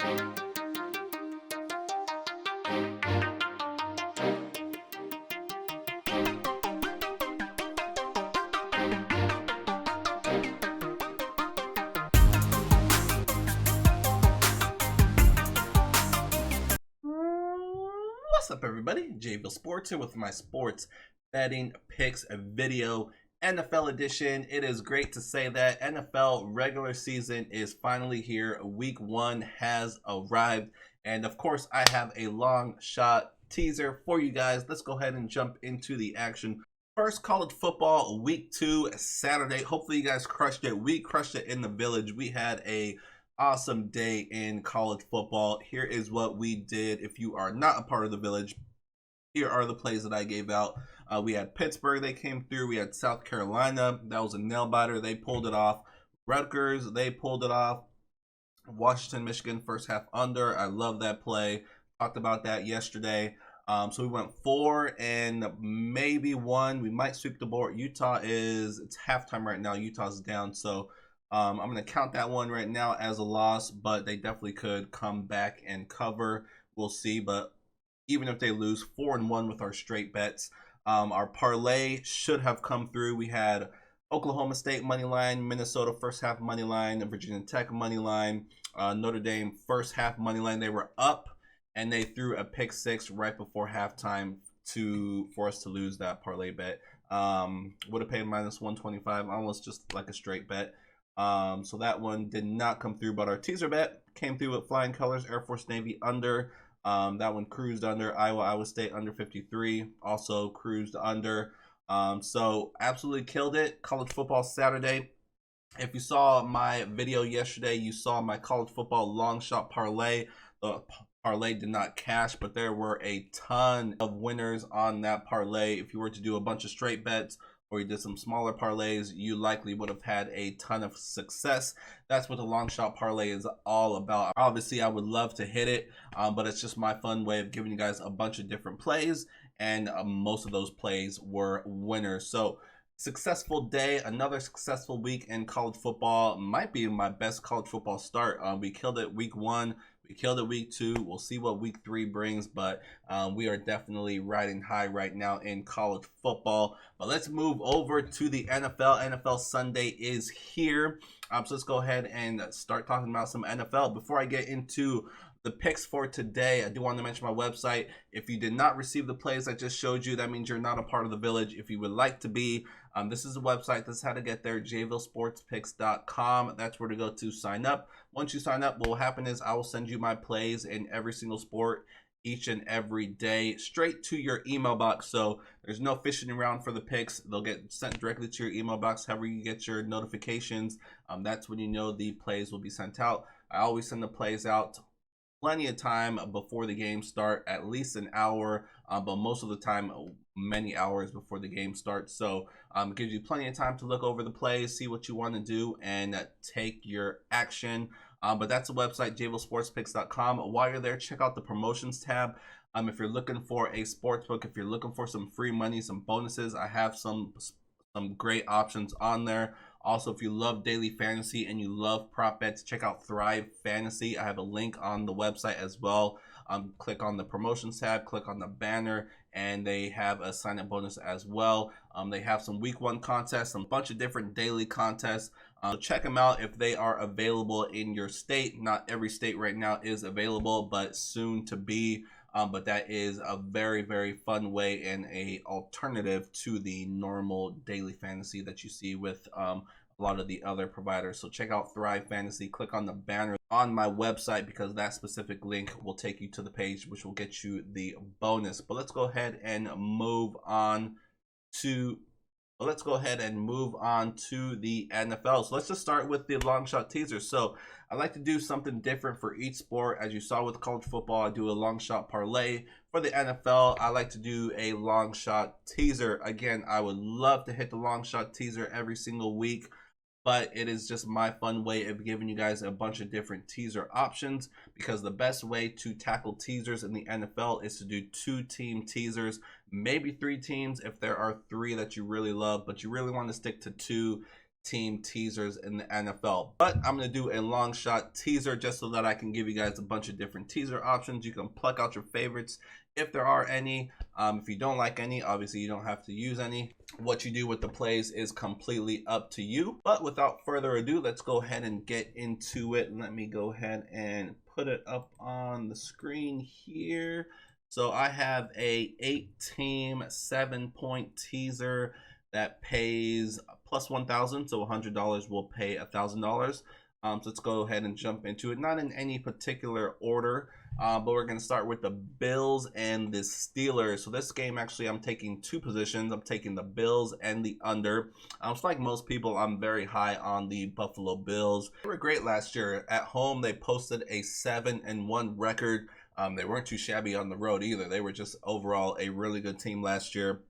What's up, everybody? JVille Sports here with my sports betting picks video, NFL edition. It is great to say that NFL regular season is finally here. Week 1 has arrived, and of course I have a long shot teaser for you guys. Let's go ahead and jump into the action. First, college football week 2 Saturday. Hopefully you guys crushed it. We crushed it in the village. We had a awesome day in college football. Here is what we did. If you are not a part of the village, here are the plays that I gave out. We had Pittsburgh, they came through. We had South Carolina, that was a nail biter, they pulled it off. Rutgers, they pulled it off. Washington, Michigan, first half under. I love that play. Talked about that yesterday. So we went 4 and maybe 1. We might sweep the board. Utah it's halftime right now. Utah's down, so I'm going to count that one right now as a loss, but they definitely could come back and cover. We'll see, but even if they lose, 4-1 with our straight bets. Our parlay should have come through. We had Oklahoma State money line, Minnesota first half money line, Virginia Tech money line, Notre Dame first half money line. They were up, and they threw a pick 6 right before halftime for us to lose that parlay bet. Would have paid minus 125, almost just like a straight bet. So that one did not come through, but our teaser bet came through with flying colors. Air Force Navy under. That one cruised under. Iowa State under 53, also cruised under. So absolutely killed it. College football Saturday. If you saw my video yesterday, you saw my college football long shot parlay. The parlay did not cash, but there were a ton of winners on that parlay. If you were to do a bunch of straight bets, or you did some smaller parlays, you likely would have had a ton of success. That's what the long shot parlay is all about. Obviously, I would love to hit it, but it's just my fun way of giving you guys a bunch of different plays, and most of those plays were winners. So successful day, another successful week in college football. Might be my best college football start. We killed it week 1. We killed it week 2. We'll see what week 3 brings, but we are definitely riding high right now in college football. But let's move over to the NFL. NFL Sunday is here. So let's go ahead and start talking about some NFL. Before I get into the picks for today, I do want to mention my website. If you did not receive the plays I just showed you, that means you're not a part of the village. If you would like to be, this is the website. This is how to get there, JVilleSportsPicks.com. That's where to go to sign up. Once you sign up, what will happen is I will send you my plays in every single sport each and every day straight to your email box. So there's no fishing around for the picks. They'll get sent directly to your email box. However you get your notifications, that's when you know the plays will be sent out. I always send the plays out plenty of time before the game start, at least an hour, but most of the time many hours before the game starts. So it gives you plenty of time to look over the plays, see what you want to do, and take your action. But that's the website, JVilleSportsPicks.com. While you're there, check out the promotions tab. If you're looking for a sportsbook, if you're looking for some free money, some bonuses, I have some great options on there. Also, if you love daily fantasy and you love prop bets, check out Thrive Fantasy. I have a link on the website as well. Click on the promotions tab, click on the banner, and they have a sign-up bonus as well. They have some week 1 contests, some bunch of different daily contests. Check them out if they are available in your state. Not every state right now is available, but soon to be. But that is a very, very fun way and a alternative to the normal daily fantasy that you see with a lot of the other providers. So check out Thrive Fantasy. Click on the banner on my website, because that specific link will take you to the page which will get you the bonus. But let's go ahead and move on to the NFL. So let's just start with the long shot teaser. So I like to do something different for each sport. As you saw with college football, I do a long shot parlay. For the NFL, I like to do a long shot teaser. Again, I would love to hit the long shot teaser every single week, but it is just my fun way of giving you guys a bunch of different teaser options, because the best way to tackle teasers in the NFL is to do 2-team teasers, maybe 3 teams if there are 3 that you really love, but you really want to stick to 2 team teasers in the NFL. But I'm going to do a long shot teaser just so that I can give you guys a bunch of different teaser options. You can pluck out your favorites if there are any. If you don't like any, obviously you don't have to use any. What you do with the plays is completely up to you. But without further ado, let's go ahead and get into it. Let me go ahead and put it up on the screen here. So I have a 8-team 7-point teaser that pays plus 1,000, so $100 will pay $1,000. So let's go ahead and jump into it. Not in any particular order, but we're going to start with the Bills and the Steelers. So this game, actually, I'm taking two positions. I'm taking the Bills and the under. So like most people, I'm very high on the Buffalo Bills. They were great last year. At home, they posted a 7-1 record. They weren't too shabby on the road either. They were just overall a really good team last year.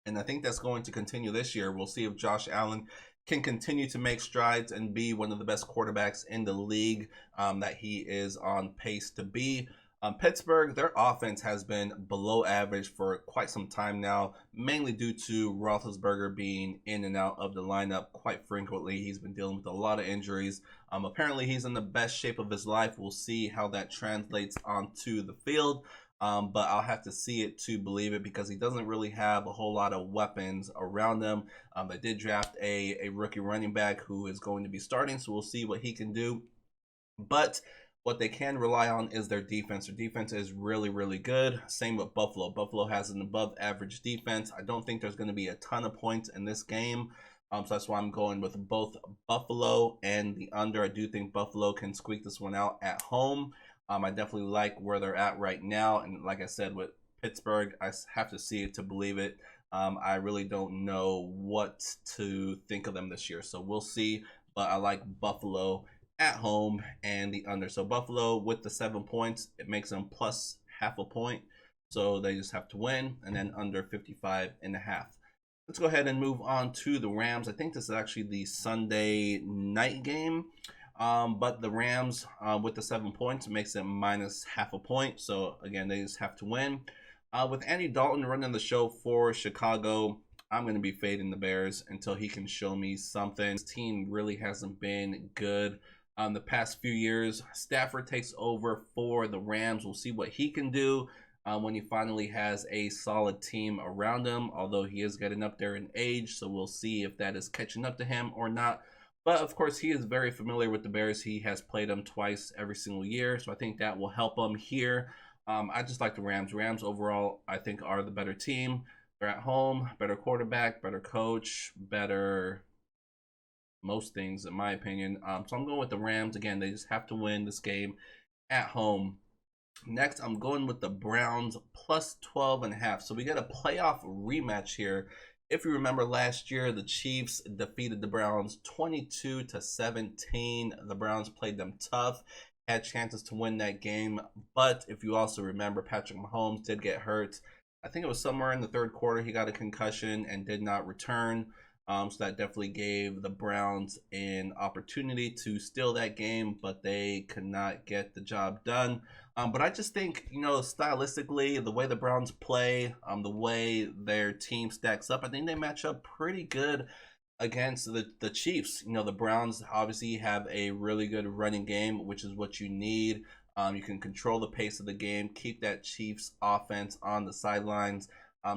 And I think that's going to continue this year. We'll see if Josh Allen can continue to make strides and be one of the best quarterbacks in the league that he is on pace to be. Pittsburgh, their offense has been below average for quite some time now, mainly due to Roethlisberger being in and out of the lineup quite frequently. He's been dealing with a lot of injuries. Apparently, he's in the best shape of his life. We'll see how that translates onto the field. But I'll have to see it to believe it because he doesn't really have a whole lot of weapons around him. They did draft a rookie running back who is going to be starting, so we'll see what he can do. But what they can rely on is their defense. Their defense is really, really good. Same with Buffalo. Buffalo has an above average defense. I don't think there's going to be a ton of points in this game. So that's why I'm going with both Buffalo and the under. I do think Buffalo can squeak this one out at home. I definitely like where they're at right now. And like I said, with Pittsburgh, I have to see it to believe it. I really don't know what to think of them this year. So we'll see. But I like Buffalo at home and the under. So Buffalo with the 7 points, it makes them plus half a point. So they just have to win, and then under 55.5. Let's go ahead and move on to the Rams. I think this is actually the Sunday night game. But the Rams with the 7 points makes it minus half a point. So again, they just have to win. With Andy Dalton running the show for Chicago, I'm going to be fading the Bears until he can show me something. This team really hasn't been good the past few years. Stafford takes over for the Rams. We'll see what he can do when he finally has a solid team around him, although he is getting up there in age, so we'll see if that is catching up to him or not. But of course, he is very familiar with the Bears. He has played them twice every single year, so I think that will help him here. I just like the Rams. Rams overall, I think, are the better team. They're at home, better quarterback, better coach, better most things, in my opinion. So I'm going with the Rams. Again, they just have to win this game at home. Next, I'm going with the Browns plus 12.5. So we got a playoff rematch here. If you remember last year, the Chiefs defeated the Browns 22-17. The Browns played them tough, had chances to win that game. But if you also remember, Patrick Mahomes did get hurt. I think it was somewhere in the third quarter. He got a concussion and did not return. So that definitely gave the Browns an opportunity to steal that game, but they could not get the job done. But I just think, stylistically, the way the Browns play, the way their team stacks up, I think they match up pretty good against the Chiefs. The Browns obviously have a really good running game, which is what you need. You can control the pace of the game, keep that Chiefs offense on the sidelines.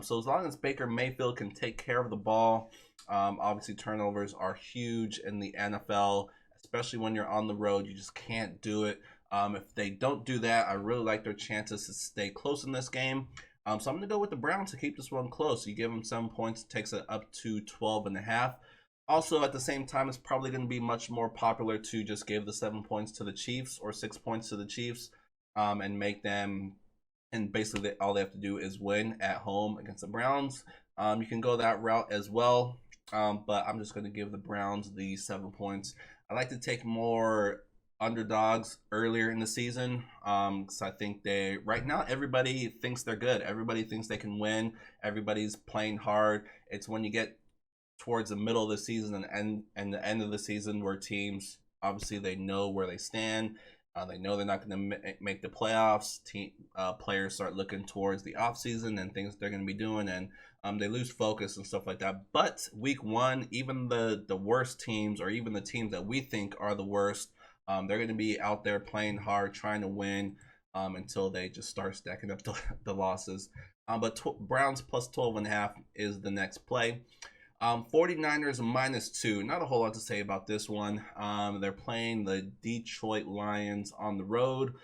So as long as Baker Mayfield can take care of the ball, obviously turnovers are huge in the NFL, especially when you're on the road. You just can't do it. If they don't do that, I really like their chances to stay close in this game. So I'm going to go with the Browns to keep this one close. You give them 7 points, it takes it up to 12.5. Also, at the same time, it's probably going to be much more popular to just give the 7 points to the Chiefs or 6 points to the Chiefs and make them, and basically all they have to do is win at home against the Browns. You can go that route as well, but I'm just going to give the Browns the 7 points. I like to take more underdogs earlier in the season because I think right now everybody thinks they're good. Everybody thinks they can win. Everybody's playing hard. It's when you get towards the middle of the season and the end of the season where teams, obviously, they know where they stand. They know they're not going to make the playoffs. Players start looking towards the offseason and things they're going to be doing, and they lose focus and stuff like that. But week one, even the worst teams, or even the teams that we think are the worst, they're going to be out there playing hard, trying to win until they just start stacking up the losses. But Browns plus 12.5 is the next play. 49ers -2. Not a whole lot to say about this one. They're playing the Detroit Lions on the road.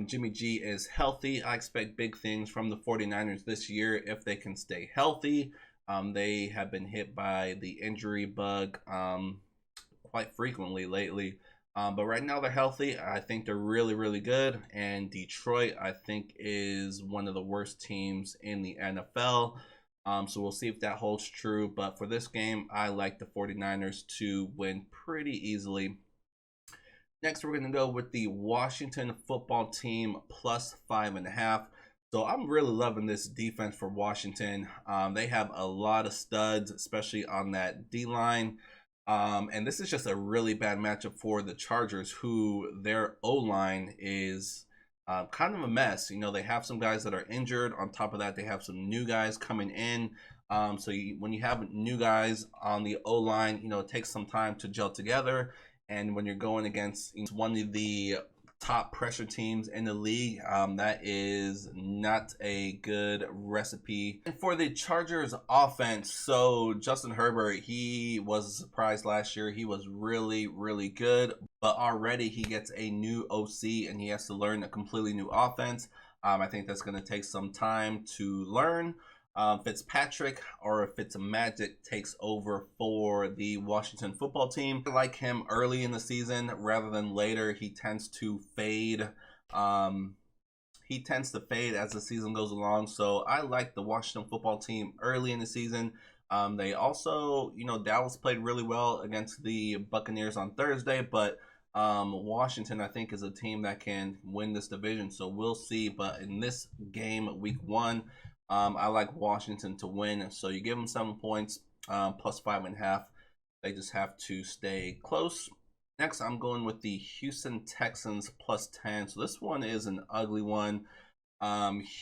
Jimmy G is healthy. I expect big things from the 49ers this year if they can stay healthy. They have been hit by the injury bug quite frequently lately. But right now they're healthy. I think they're really, really good. And Detroit, I think, is one of the worst teams in the NFL. So we'll see if that holds true. But for this game, I like the 49ers to win pretty easily. Next, we're going to go with the Washington football team plus 5.5. So I'm really loving this defense for Washington. They have a lot of studs, especially on that D-line. And this is just a really bad matchup for the Chargers, who their O-line is kind of a mess. You know, they have some guys that are injured. On top of that, they have some new guys coming in. So when you have new guys on the O-line, you know, it takes some time to gel together. And when you're going against one of the top pressure teams in the league, that is not a good recipe. And for the Chargers offense, so Justin Herbert, he was a surprise last year. He was really, really good, but already he gets a new OC and he has to learn a completely new offense. I think that's going to take some time to learn. Fitzpatrick or Fitzmagic takes over for the Washington football team. I like him early in the season rather than later. He tends to fade. He tends to fade as the season goes along. So I like the Washington football team early in the season. They also, you know, Dallas played really well against the Buccaneers on Thursday, but Washington, I think, is a team that can win this division. So we'll see. But in this game, week one, I like Washington to win. So you give them 7 points, plus 5.5. They just have to stay close. Next, I'm going with the Houston Texans plus 10. So this one is an ugly one.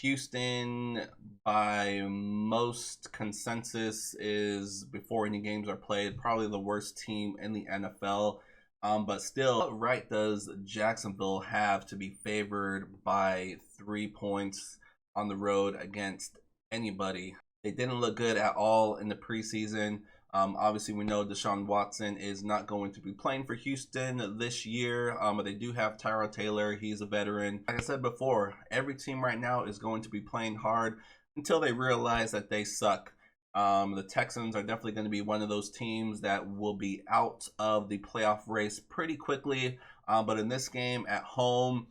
Houston, by most consensus, is, before any games are played, probably the worst team in the NFL. But still, what right does Jacksonville have to be favored by 3 points on the road against anybody? They didn't look good at all in the preseason. Obviously, we know Deshaun Watson is not going to be playing for Houston this year, but they do have Tyrod Taylor. He's a veteran. Like I said before, every team right now is going to be playing hard until they realize that they suck. The Texans are definitely going to be one of those teams that will be out of the playoff race pretty quickly. But in this game at home,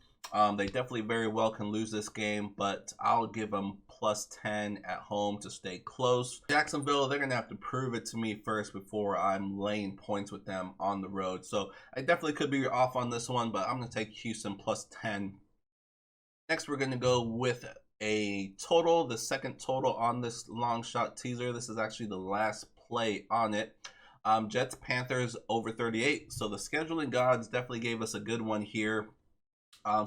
they definitely very well can lose this game, but I'll give them plus 10 at home to stay close. Jacksonville, they're going to have to prove it to me first before I'm laying points with them on the road. So I definitely could be off on this one, but I'm going to take Houston plus 10. Next, we're going to go with a total, the second total on this long shot teaser. This is actually the last play on it. Jets Panthers over 38. So the scheduling gods definitely gave us a good one here.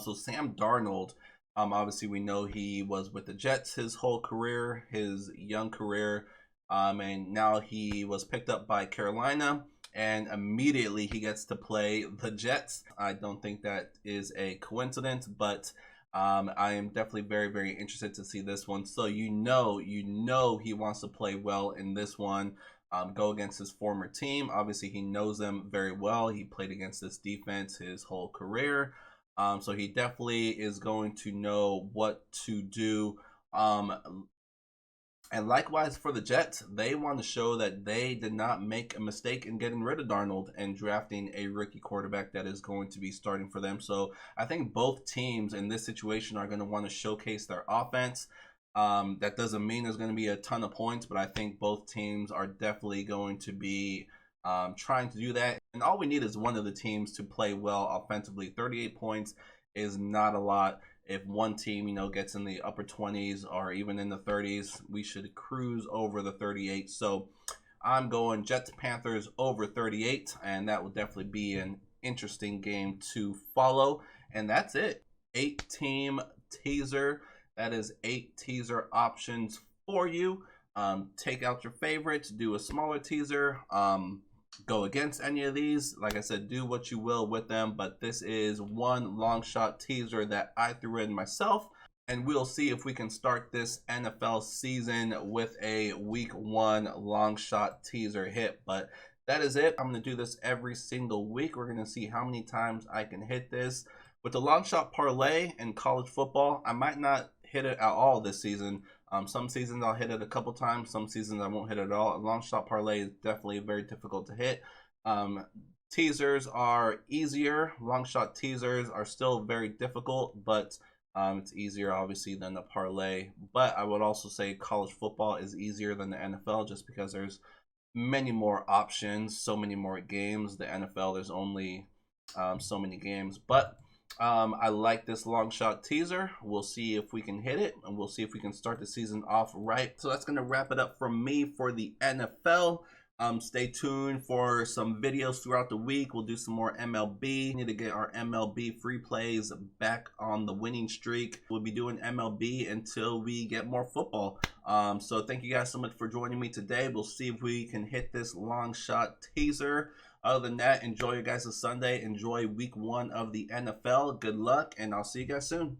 So Sam Darnold, obviously we know he was with the Jets his whole career, his young career, and now he was picked up by Carolina, and immediately he gets to play the Jets. I don't think that is a coincidence, but I am definitely very, very interested to see this one. So you know he wants to play well in this one. Go against his former team. Obviously he knows them very well. He played against this defense his whole career. So he definitely is going to know what to do. And likewise for the Jets, they want to show that they did not make a mistake in getting rid of Darnold and drafting a rookie quarterback that is going to be starting for them. So I think both teams in this situation are going to want to showcase their offense. That doesn't mean there's going to be a ton of points, but I think both teams are definitely going to be trying to do that. And all we need is one of the teams to play well offensively. 38 points is not a lot. If one team, you know, gets in the upper 20s or even in the 30s, we should cruise over the 38. So I'm going Jets Panthers over 38, and that will definitely be an interesting game to follow. And that's it. 8-team teaser. That is 8 teaser options for you. Take out your favorites, do a smaller teaser, go against any of these. Like I said, do what you will with them, but this is one long shot teaser that I threw in myself, and we'll see if we can start this NFL season with a week 1 long shot teaser hit. But that is it. I'm going to do this every single week. We're going to see how many times I can hit this. With the long shot parlay in college football, I might not hit it at all this season. Some seasons I'll hit it a couple times. Some seasons I won't hit it at all. A long shot parlay is definitely very difficult to hit. Teasers are easier. Long shot teasers are still very difficult, but it's easier obviously than the parlay. But I would also say college football is easier than the NFL just because there's many more options, so many more games. The NFL, there's only so many games. But I like this long shot teaser. We'll see if we can hit it, and we'll see if we can start the season off right. So that's going to wrap it up from me for the NFL. Stay tuned for some videos throughout the week. We'll do some more MLB. We need to get our MLB free plays back on the winning streak. We'll be doing MLB until we get more football. So thank you guys so much for joining me today. We'll see if we can hit this long shot teaser. Other than that, enjoy your guys' Sunday. Enjoy week 1 of the NFL. Good luck, and I'll see you guys soon.